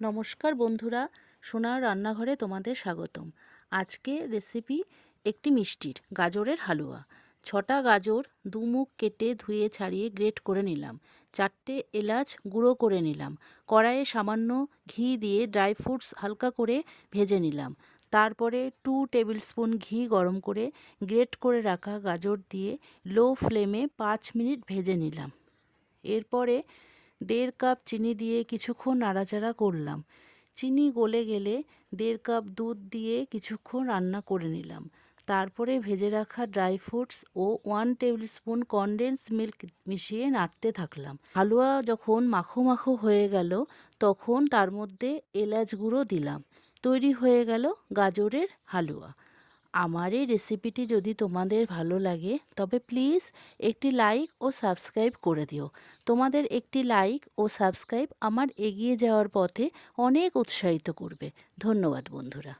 নমস্কার বন্ধুরা, সোনার রান্নাঘরে তোমাদের স্বাগতম। আজকে রেসিপি একটি মিষ্টির গাজরের হালুয়া। 6টা গাজর দুমুখ কেটে ধুয়ে ছাড়িয়ে গ্রেট করে নিলাম। 4টে এলাচ গুঁড়ো করে নিলাম। কড়াইয়ে সামান্য ঘি দিয়ে ড্রাই ফ্রুটস হালকা করে ভেজে নিলাম। তারপরে 2 টেবিল স্পুন ঘি গরম করে গ্রেট করে রাখা গাজর দিয়ে লো ফ্লেমে 5 মিনিট ভেজে নিলাম। এরপরে 1.5 কাপ চিনি দিয়ে কিছুক্ষণ নাড়াচাড়া করলাম। চিনি গলে গেলে 1.5 কাপ দুধ দিয়ে কিছুক্ষণ রান্না করে নিলাম। তারপরে ভেজে রাখা ড্রাই ফ্রুটস ও 1 টেবিল স্পুন কনডেন্স মিল্ক মিশিয়ে নাড়তে থাকলাম। হালুয়া যখন মাখো মাখো হয়ে গেল তখন তার মধ্যে এলাচ গুঁড়ো দিলাম। তৈরি হয়ে গেল গাজরের হালুয়া। আমার এই রেসিপিটি যদি তোমাদের ভালো লাগে তবে প্লিজ একটি লাইক ও সাবস্ক্রাইব করে দিও। তোমাদের একটি লাইক ও সাবস্ক্রাইব আমার এগিয়ে যাওয়ার পথে অনেক উৎসাহিত করবে। ধন্যবাদ বন্ধুরা।